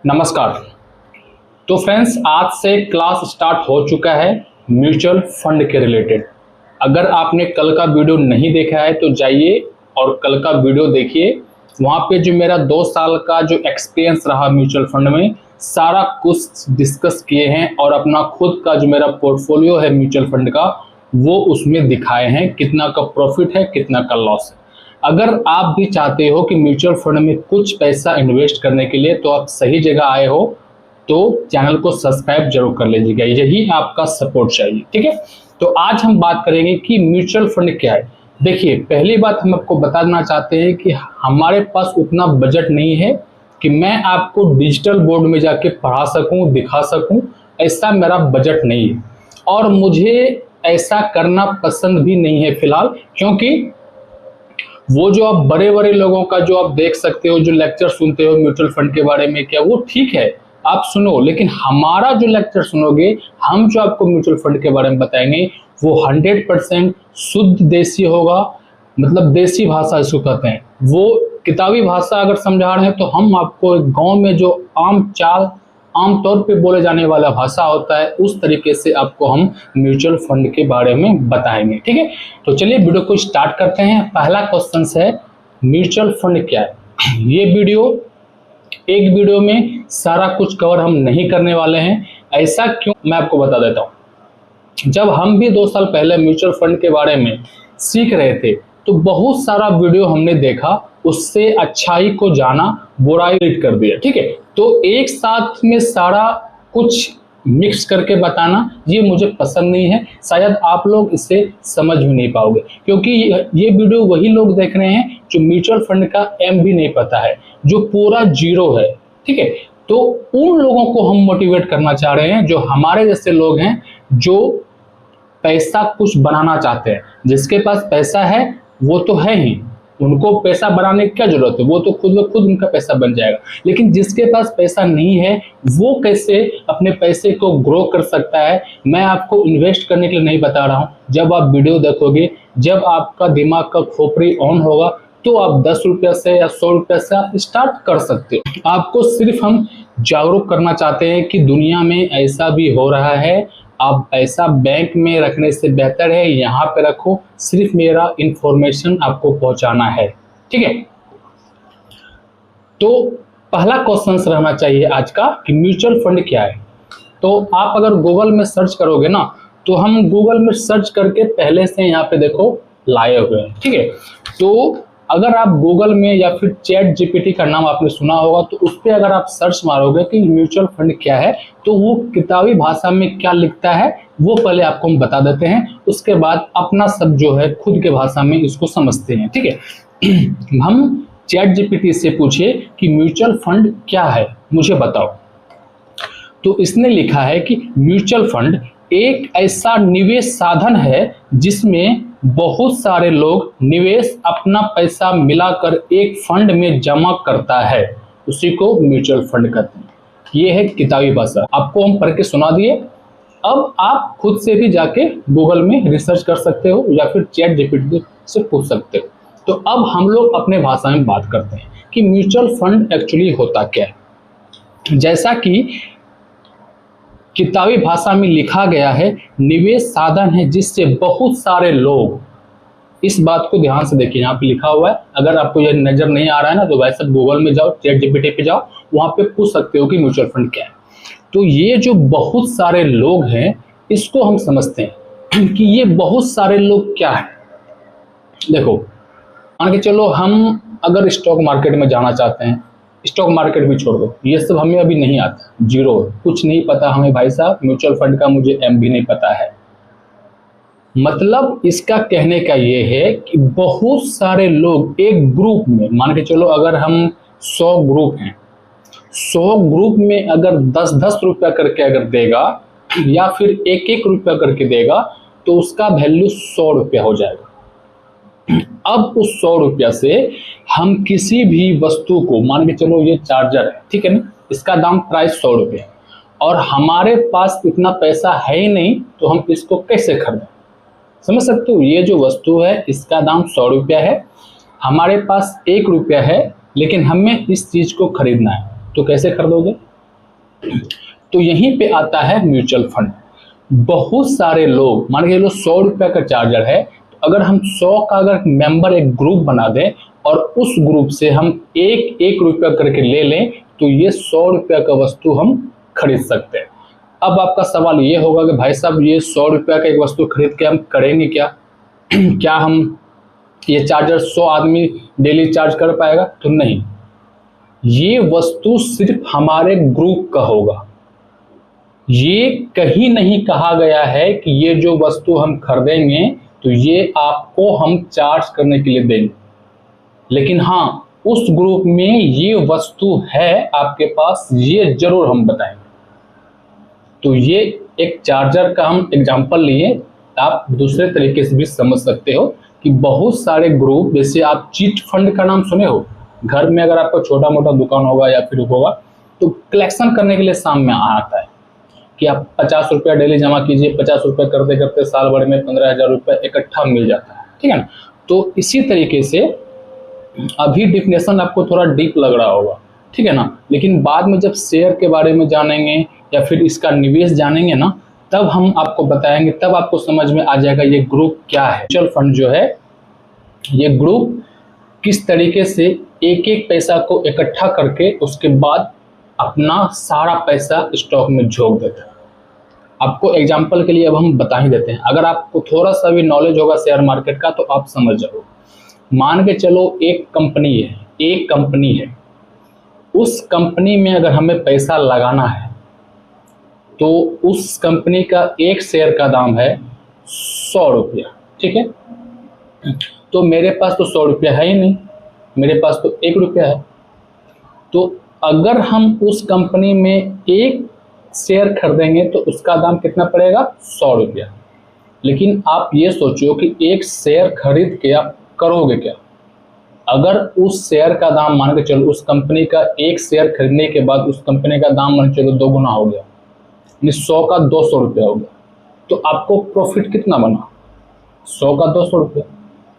नमस्कार। तो फ्रेंड्स, आज से क्लास स्टार्ट हो चुका है म्यूचुअल फंड के रिलेटेड। अगर आपने कल का वीडियो नहीं देखा है तो जाइए और कल का वीडियो देखिए। वहाँ पे जो मेरा 2 साल का जो एक्सपीरियंस रहा म्यूचुअल फंड में, सारा कुछ डिस्कस किए हैं और अपना खुद का जो मेरा पोर्टफोलियो है म्यूचुअल फंड का वो उसमें दिखाए हैं, कितना का प्रॉफिट है कितना का लॉस है। अगर आप भी चाहते हो कि म्यूचुअल फंड में कुछ पैसा इन्वेस्ट करने के लिए, तो आप सही जगह आए हो। तो चैनल को सब्सक्राइब जरूर कर लीजिएगा, यही आपका सपोर्ट चाहिए। ठीक है, तो आज हम बात करेंगे कि म्यूचुअल फंड क्या है। देखिए, पहली बात हम आपको बता देना चाहते हैं कि हमारे पास उतना बजट नहीं है कि मैं आपको डिजिटल बोर्ड में जाके पढ़ा सकूं, दिखा सकूं। ऐसा मेरा बजट नहीं है और मुझे ऐसा करना पसंद भी नहीं है फिलहाल, क्योंकि वो जो आप बड़े बड़े लोगों का जो आप देख सकते हो, जो लेक्चर सुनते हो म्यूचुअल फंड के बारे में, क्या वो ठीक है, आप सुनो, लेकिन हमारा जो लेक्चर सुनोगे, हम जो आपको म्यूचुअल फंड के बारे में बताएंगे वो 100% शुद्ध देसी होगा। मतलब देसी भाषा इसको कहते हैं। वो किताबी भाषा अगर समझा रहे हैं तो हम आपको गांव में जो आमतौर पे बोले जाने वाला भाषा होता है, उस तरीके से आपको हम म्यूचुअल फंड के बारे में बताएंगे। ठीक है, तो चलिए वीडियो को स्टार्ट करते हैं। पहला क्वेश्चन है, म्यूचुअल फंड क्या है। ये एक वीडियो में सारा कुछ कवर हम नहीं करने वाले हैं। ऐसा क्यों, मैं आपको बता देता हूँ। जब हम भी 2 साल पहले म्यूचुअल फंड के बारे में सीख रहे थे तो बहुत सारा वीडियो हमने देखा, उससे अच्छाई को जाना, बुराई डिलीट कर दिया। ठीक है, तो एक साथ में सारा कुछ मिक्स करके बताना ये मुझे पसंद नहीं है। शायद आप लोग इसे समझ भी नहीं पाओगे, क्योंकि ये वीडियो वही लोग देख रहे हैं जो म्यूचुअल फंड का एम भी नहीं पता है, जो पूरा जीरो है। ठीक है, तो उन लोगों को हम मोटिवेट करना चाह रहे हैं जो हमारे जैसे लोग हैं, जो पैसा कुछ बनाना चाहते हैं। जिसके पास पैसा है वो तो है ही, उनको पैसा बनाने की क्या जरूरत है, वो तो खुद ब खुद उनका पैसा बन जाएगा। लेकिन जिसके पास पैसा नहीं है वो कैसे अपने पैसे को ग्रो कर सकता है, मैं आपको इन्वेस्ट करने के लिए नहीं बता रहा हूँ। जब आप वीडियो देखोगे, जब आपका दिमाग का खोपड़ी ऑन होगा, तो आप 10 रुपये से या 100 रुपये से आप स्टार्ट कर सकते हो। आपको सिर्फ हम जागरूक करना चाहते हैं कि दुनिया में ऐसा भी हो रहा है। आप पैसा बैंक में रखने से बेहतर है यहाँ पे रखो। सिर्फ मेरा इंफॉर्मेशन आपको पहुंचाना है। ठीक है, तो पहला क्वेश्चन रहना चाहिए आज का कि म्यूचुअल फंड क्या है। तो आप अगर गूगल में सर्च करोगे ना, तो हम गूगल में सर्च करके पहले से यहाँ पे देखो लाए हुए हैं। ठीक है, तो अगर आप गूगल में या फिर चैट जीपीटी का नाम आपने सुना होगा, तो उस पर अगर आप सर्च मारोगे कि म्यूचुअल फंड क्या है, तो वो किताबी भाषा में क्या लिखता है वो पहले आपको हम बता देते हैं। उसके बाद अपना सब जो है खुद के भाषा में इसको समझते हैं। ठीक है, हम चैट जीपीटी से पूछे कि म्यूचुअल फंड क्या है, मुझे बताओ। तो इसने लिखा है कि म्यूचुअल फंड एक ऐसा निवेश साधन है जिसमें बहुत सारे लोग निवेश अपना पैसा मिलाकर एक फंड में जमा करता है, उसी को म्यूचुअल फंड कहते हैं। ये है किताबी भाषा, आपको हम पढ़ के सुना दिए। अब आप खुद से भी जाके गूगल में रिसर्च कर सकते हो या फिर चैट जीपीटी से पूछ सकते हो। तो अब हम लोग अपने भाषा में बात करते हैं कि म्यूचुअल फंड एक्चुअली होता क्या है। जैसा कि किताबी भाषा में लिखा गया है, निवेश साधन है जिससे बहुत सारे लोग, इस बात को ध्यान से देखिए, यहाँ पे लिखा हुआ है। अगर आपको ये नजर नहीं आ रहा है ना, तो वैसे गूगल में जाओ, चैट जीपीटी पे जाओ, वहाँ पे पूछ सकते हो कि म्यूचुअल फंड क्या है। तो ये जो बहुत सारे लोग हैं, इसको हम समझते हैं कि ये बहुत सारे लोग क्या है। देखो, मान के चलो हम अगर स्टॉक मार्केट में जाना चाहते हैं, स्टॉक मार्केट भी छोड़ दो, ये सब हमें अभी नहीं आता, जीरो, कुछ नहीं पता हमें भाई साहब, म्यूचुअल फंड का मुझे एम भी नहीं पता है। मतलब इसका कहने का ये है कि बहुत सारे लोग एक ग्रुप में, मान के चलो अगर हम 100 ग्रुप हैं, 100 ग्रुप में अगर 10-10 रुपया करके अगर देगा या फिर 1-1 रुपया करके देगा, तो उसका वैल्यू 100 रुपया हो जाएगा। अब उस 100 रुपया से हम किसी भी वस्तु को, मान के चलो ये चार्जर है, ठीक है ना, इसका दाम प्राइस 100 रुपया, और हमारे पास इतना पैसा है ही नहीं, तो हम इसको कैसे खरीदें। समझ सकते हो, ये जो वस्तु है इसका दाम 100 रुपया है, हमारे पास 1 रुपया है, लेकिन हमें इस चीज को खरीदना है, तो कैसे खरीदोगे। तो यहीं पे आता है म्यूचुअल फंड। बहुत सारे लोग, मान के चलो 100 रुपये का चार्जर है, तो अगर हम 100 का अगर मेंबर एक ग्रुप बना दें और उस ग्रुप से हम एक एक रुपया करके ले लें, तो ये 100 रुपये का वस्तु हम खरीद सकते हैं। अब आपका सवाल ये होगा कि भाई साहब ये 100 रुपये का एक वस्तु खरीद के हम करेंगे क्या? क्या हम ये चार्जर 100 आदमी डेली चार्ज कर पाएगा? तो नहीं, ये वस्तु सिर्फ हमारे ग्रुप का होगा। ये कहीं नहीं कहा गया है कि ये जो वस्तु हम खरीदेंगे तो ये आपको हम चार्ज करने के लिए देंगे, लेकिन हाँ उस ग्रुप में ये वस्तु है आपके पास, ये जरूर हम बताएंगे। तो ये एक चार्जर का हम एग्जांपल लिए, आप दूसरे तरीके से भी समझ सकते हो कि बहुत सारे ग्रुप, जैसे आप चिट फंड का नाम सुने हो, घर में अगर आपका छोटा मोटा दुकान होगा या फिर होगा तो कलेक्शन करने के लिए शाम में आता है कि आप 50 रुपया डेली जमा कीजिए, 50 रुपये करते करते साल भर में 15,000 रुपये इकट्ठा मिल जाता है, ठीक है ना। तो इसी तरीके से अभी डिफिनेशन आपको थोड़ा डीप लग रहा होगा, ठीक है ना, लेकिन बाद में जब शेयर के बारे में जानेंगे या फिर इसका निवेश जानेंगे ना, तब हम आपको बताएंगे, तब आपको समझ में आ जाएगा ये ग्रुप क्या है। म्यूचुअल फंड जो है, ये ग्रुप किस तरीके से एक एक पैसा को इकट्ठा करके उसके बाद अपना सारा पैसा स्टॉक में झोंक देता है। आपको एग्जांपल के लिए अब हम बता ही देते हैं, अगर आपको थोड़ा सा भी नॉलेज होगा शेयर मार्केट का तो आप समझ जाओ। मान के चलो एक कंपनी है, उस कंपनी में अगर हमें पैसा लगाना है तो उस कंपनी का एक शेयर का दाम है 100 रुपया, ठीक है। तो मेरे पास तो 100 रुपया है ही नहीं, मेरे पास तो 1 रुपया है। तो अगर हम उस कंपनी में एक शेयर खरीदेंगे तो उसका दाम कितना पड़ेगा? 100 रुपया। लेकिन आप ये सोचो कि एक शेयर खरीद के आप करोगे क्या? अगर उस शेयर का दाम, मान के चलो उस कंपनी का एक शेयर खरीदने के बाद उस कंपनी का दाम मान के चलो 2 गुना हो गया, यानी 100 का 200 रुपया हो गया, तो आपको प्रॉफिट कितना बना? 100 का 200 रुपया।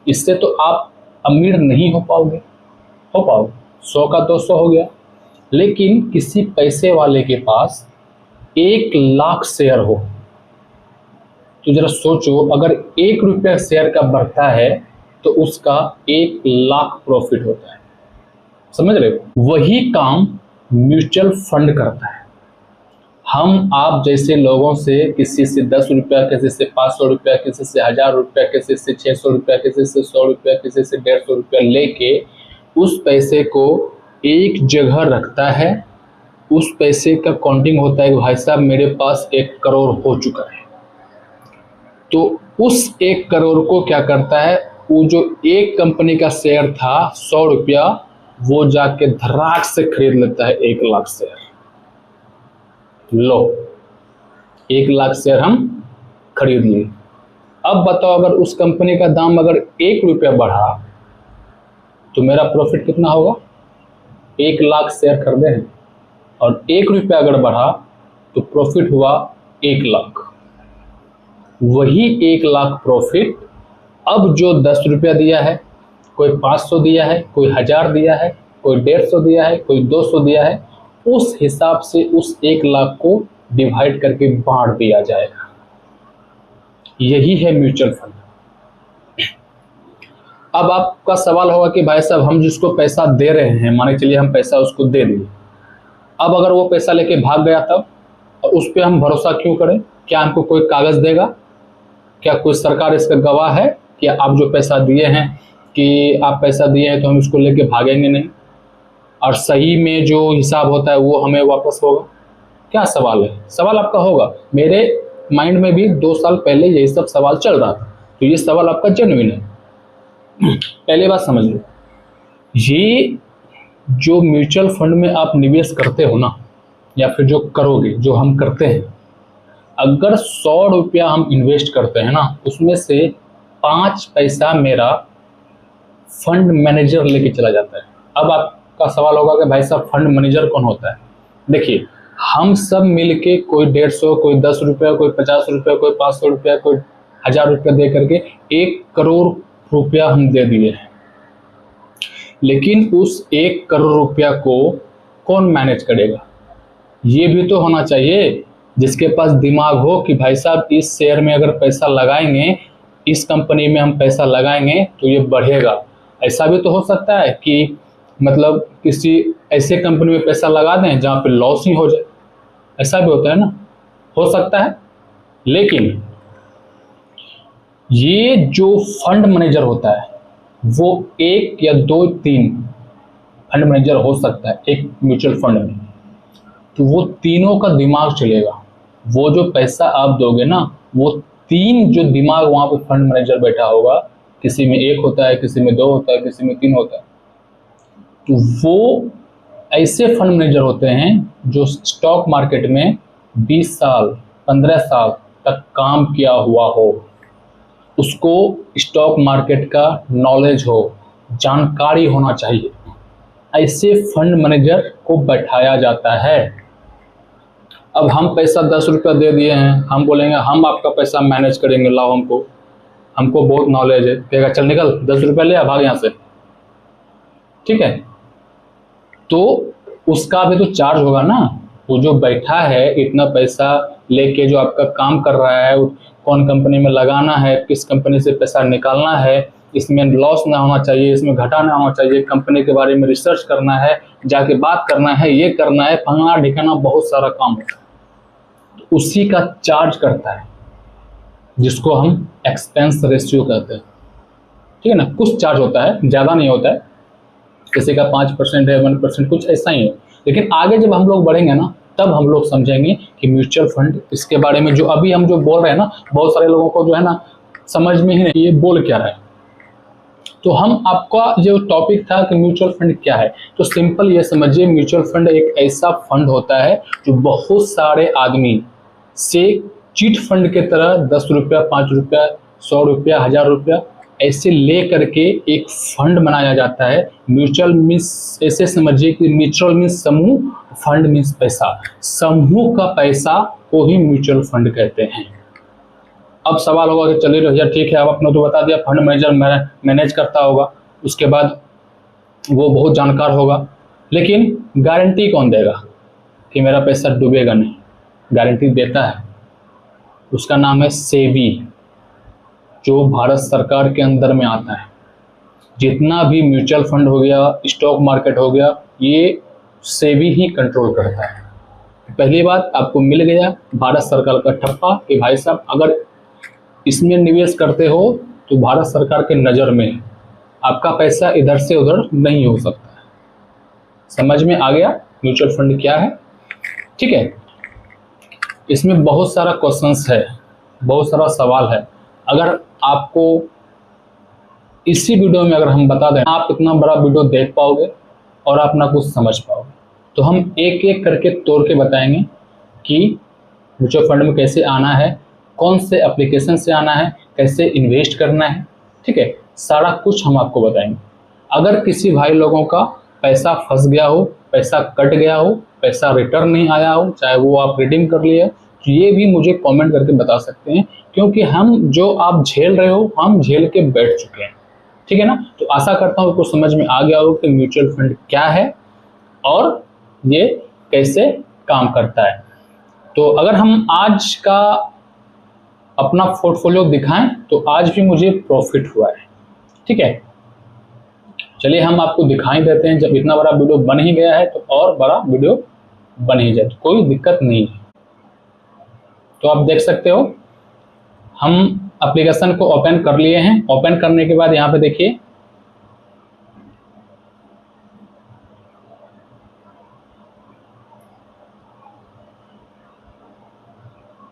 इससे तो आप अमीर नहीं हो पाओगे। 100 का 200 हो गया। लेकिन किसी पैसे वाले के पास 1 लाख शेयर हो, तो जरा सोचो, अगर 1 रुपया शेयर का बढ़ता है तो उसका 1 लाख प्रॉफिट होता है। समझ रहे हो? वही काम म्यूचुअल फंड करता है। हम आप जैसे लोगों से, किसी से 10 रुपया, किसी से 500 रुपया, किसी से 1000 रुपया, किसी से 600 रुपया, किसी से 100 रुपया, किसी से 150 रुपया लेके उस पैसे को एक जगह रखता है। उस पैसे का काउंटिंग होता है कि भाई साहब मेरे पास 1 करोड़ हो चुका है। तो उस 1 करोड़ को क्या करता है, वो जो एक कंपनी का शेयर था 100 रुपया, वो जाके धड़ाक से खरीद लेता है 1 लाख शेयर। लो, 1 लाख शेयर हम खरीद लिए। अब बताओ, अगर उस कंपनी का दाम अगर 1 रुपया बढ़ा तो मेरा प्रॉफिट कितना होगा? 1 लाख शेयर खरीदे हैं और 1 रुपया अगर बढ़ा तो प्रॉफिट हुआ 1 लाख। वही 1 लाख प्रॉफिट अब जो 10 रुपया दिया है, कोई 500 दिया है, कोई 1000 दिया है, कोई 150 दिया है, कोई 200 दिया है, उस हिसाब से उस 1 लाख को डिवाइड करके बांट दिया जाएगा। यही है म्यूचुअल फंड। अब आपका सवाल होगा कि भाई साहब हम जिसको पैसा दे रहे हैं, माने चलिए हम पैसा उसको दे दिए, अब अगर वो पैसा लेके भाग गया तब, और उस पर हम भरोसा क्यों करें? क्या हमको कोई कागज़ देगा? क्या कोई सरकार इसका गवाह है कि आप जो पैसा दिए हैं, कि आप पैसा दिए हैं तो हम इसको लेके भागेंगे नहीं, और सही में जो हिसाब होता है वो हमें वापस होगा? क्या सवाल है? सवाल आपका होगा। मेरे माइंड में भी 2 साल पहले यही सब सवाल चल रहा था, तो ये सवाल आपका जेन्युइन है। पहले बात समझ लो, ये जो म्यूचुअल फंड में आप निवेश करते हो ना, या फिर जो करोगे, जो हम करते हैं, अगर 100 रुपया हम इन्वेस्ट करते हैं ना, उसमें से 5 पैसा मेरा फंड मैनेजर लेके चला जाता है। अब आपका सवाल होगा कि भाई साहब फंड मैनेजर कौन होता है? देखिए, हम सब मिलके कोई 150, कोई 10 रुपया, कोई 50 रुपया, कोई 500 रुपया, कोई 1000 रुपया दे करके 1 करोड़ रुपया हम दे दिए हैं। लेकिन उस 1 करोड़ रुपया को कौन मैनेज करेगा? ये भी तो होना चाहिए, जिसके पास दिमाग हो कि भाई साहब इस शेयर में अगर पैसा लगाएंगे, इस कंपनी में हम पैसा लगाएंगे तो ये बढ़ेगा। ऐसा भी तो हो सकता है कि मतलब किसी ऐसे कंपनी में पैसा लगा दें जहाँ पे लॉस ही हो जाए, ऐसा भी होता है ना, हो सकता है। लेकिन ये जो फंड मैनेजर होता है वो एक या दो तीन फंड मैनेजर हो सकता है एक म्यूचुअल फंड में, तो वो तीनों का दिमाग चलेगा। वो जो पैसा आप दोगे ना, वो तीन जो दिमाग वहाँ पे फंड मैनेजर बैठा होगा, किसी में एक होता है, किसी में दो होता है, किसी में तीन होता है, तो वो ऐसे फंड मैनेजर होते हैं जो स्टॉक मार्केट में 20 साल 15 साल तक काम किया हुआ हो, उसको स्टॉक मार्केट का नॉलेज हो, जानकारी होना चाहिए। ऐसे फंड मैनेजर को बैठाया जाता है। अब हम पैसा 10 रुपया दे दिए हैं, हम बोलेंगे हम आपका पैसा मैनेज करेंगे, लाओ हमको बहुत नॉलेज है, कहेगा चल निकल 10 रुपया ले आ, भाग यहाँ से, ठीक है। तो उसका भी तो चार्ज होगा ना, वो जो बैठा है इतना पैसा लेके जो आपका काम कर रहा है, कौन कंपनी में लगाना है, किस कंपनी से पैसा निकालना है, इसमें लॉस ना होना चाहिए, इसमें घाटा ना होना चाहिए, कंपनी के बारे में रिसर्च करना है, जाके बात करना है, ये करना है, फलाना ढिकाना, बहुत सारा काम होता है, तो उसी का चार्ज करता है, जिसको हम एक्सपेंस रेशियो कहते हैं, ठीक है ना। कुछ चार्ज होता है, ज़्यादा नहीं होता है, किसी का 5% है, 1%, कुछ ऐसा ही है। लेकिन आगे जब हम लोग बढ़ेंगे ना, तब हम लोग समझेंगे कि म्यूचुअल फंड, इसके बारे में जो अभी हम जो बोल रहे हैं ना, बहुत सारे लोगों को जो है ना समझ में ही नहीं ये बोल क्या रहा है। तो हम आपका जो टॉपिक था कि म्यूचुअल फंड क्या है, तो सिंपल ये समझिए, म्यूचुअल फंड एक ऐसा फंड होता है जो बहुत सारे आदमी से चिट फंड के तरह 10 रुपया, 5 रुपया, 100 रुपया, 1000 रुपया ऐसे ले करके एक फंड बनाया जाता है। म्यूचुअल मीन्स ऐसे समझिए कि म्यूचुअल मीन्स समूह, फंड मीन्स पैसा, समूह का पैसा को ही म्यूचुअल फंड कहते हैं। अब सवाल होगा कि चलिए भैया ठीक है, अब आपने तो बता दिया फंड मैनेजर मैनेज करता होगा, उसके बाद वो बहुत जानकार होगा, लेकिन गारंटी कौन देगा कि मेरा पैसा डूबेगा नहीं? गारंटी देता है, उसका नाम है सेबी, जो भारत सरकार के अंदर में आता है। जितना भी म्यूचुअल फंड हो गया, स्टॉक मार्केट हो गया, ये सेबी ही कंट्रोल करता है। पहली बात, आपको मिल गया भारत सरकार का ठप्पा कि भाई साहब अगर इसमें निवेश करते हो तो भारत सरकार के नज़र में आपका पैसा इधर से उधर नहीं हो सकता है। समझ में आ गया म्यूचुअल फंड क्या है? ठीक है। इसमें बहुत सारा क्वेश्चंस है, बहुत सारा सवाल है। अगर आपको इसी वीडियो में अगर हम बता दें, आप इतना बड़ा वीडियो देख पाओगे और आप ना कुछ समझ पाओगे। तो हम एक एक करके तोड़ के बताएंगे कि म्यूचुअल फंड में कैसे आना है, कौन से एप्लीकेशन से आना है, कैसे इन्वेस्ट करना है, ठीक है, सारा कुछ हम आपको बताएंगे। अगर किसी भाई लोगों का पैसा फंस गया हो, पैसा कट गया हो, पैसा रिटर्न नहीं आया हो, चाहे वो आप रिडीम कर लिए, तो ये भी मुझे कमेंट करके बता सकते हैं, क्योंकि हम जो आप झेल रहे हो हम झेल के बैठ चुके हैं, ठीक है ना। तो आशा करता हूँ आपको समझ में आ गया हो कि म्यूचुअल फंड क्या है और ये कैसे काम करता है। तो अगर हम आज का अपना पोर्टफोलियो दिखाएं तो आज भी मुझे प्रॉफिट हुआ है, ठीक है। चलिए हम आपको दिखाई देते हैं, जब इतना बड़ा वीडियो बन ही गया है तो और बड़ा वीडियो बन ही जाए, तो कोई दिक्कत नहीं है। तो आप देख सकते हो हम एप्लीकेशन को ओपन कर लिए हैं। ओपन करने के बाद यहाँ पे देखिए,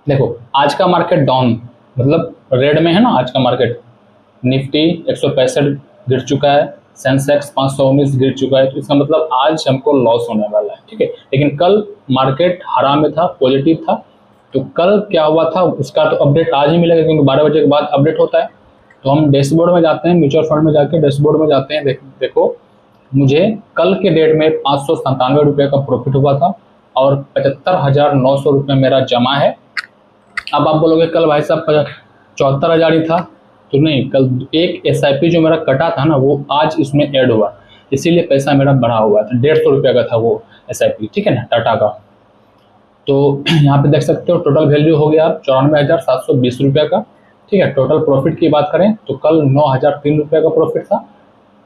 देखो आज का मार्केट डाउन, मतलब रेड में है ना आज का मार्केट। निफ्टी 165 गिर चुका है, सेंसेक्स 519 गिर चुका है, तो इसका मतलब आज हमको लॉस होने वाला है, ठीक है। लेकिन कल मार्केट हरा में था, पॉजिटिव था। तो कल क्या हुआ था उसका तो अपडेट आज ही मिलेगा, क्योंकि 12 बजे के बाद अपडेट होता है। तो हम डैशबोर्ड में जाते हैं, म्यूचुअल फंड में जाके डैशबोर्ड में जाते हैं। देखो मुझे कल के डेट में 597 रुपये का प्रॉफिट हुआ था और 75,900 रुपये मेरा जमा है। अब आप बोलोगे कल भाई साहब 74,000 ही था, तो नहीं, कल एक SIP जो मेरा कटा था ना वो आज इसमें ऐड हुआ, इसीलिए पैसा मेरा बढ़ा हुआ था। 150 रुपये का था वो SIP, ठीक है ना, टाटा का। तो यहाँ पे देख सकते हो टोटल वैल्यू हो गया 94,720 का। ठीक है, टोटल प्रॉफिट की बात करें तो कल 9,003 का प्रॉफिट था,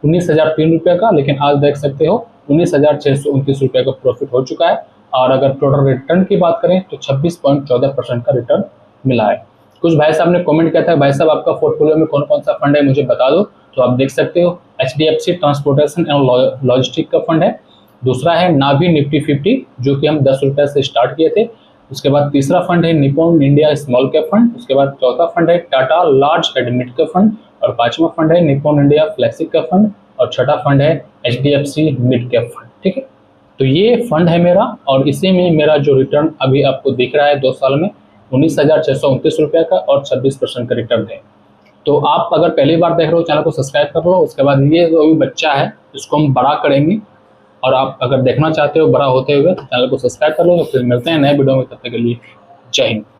19,003 का, लेकिन आज देख सकते हो 19,629 रुपये का प्रॉफिट हो चुका है। और अगर टोटल रिटर्न की बात करें तो 26.14% का रिटर्न मिला है। कुछ भाई साहब ने कमेंट किया था भाई साहब आपका पोर्टफोलियो में कौन कौन सा फंड है मुझे बता दो, तो आप देख सकते हो HDFC ट्रांसपोर्टेशन एंड लॉजिस्टिक का फंड है, दूसरा है नावी निफ्टी 50 जो कि हम 10 रुपये से स्टार्ट किए थे, उसके बाद तीसरा फंड है Nippon India small cap fund, उसके बाद चौथा फंड है Tata large and mid cap fund, और पांचवा फंड है Nippon India flexi cap fund, और छठा फंड है HDFC मिड कैप फंड। ठीक है, तो ये फंड है मेरा, और इसी में मेरा जो रिटर्न अभी आपको दिख रहा है 2 साल में 19,629 रुपये का और 26% का रिटर्न है। तो आप अगर पहली बार देख रहे हो चैनल को सब्सक्राइब कर लो, उसके बाद ये जो भी बच्चा है इसको हम बड़ा करेंगे, और आप अगर देखना चाहते हो बड़ा होते हुए तो चैनल को सब्सक्राइब कर लो। तो फिर मिलते हैं नए वीडियो में, तब तक के लिए जय हिंद।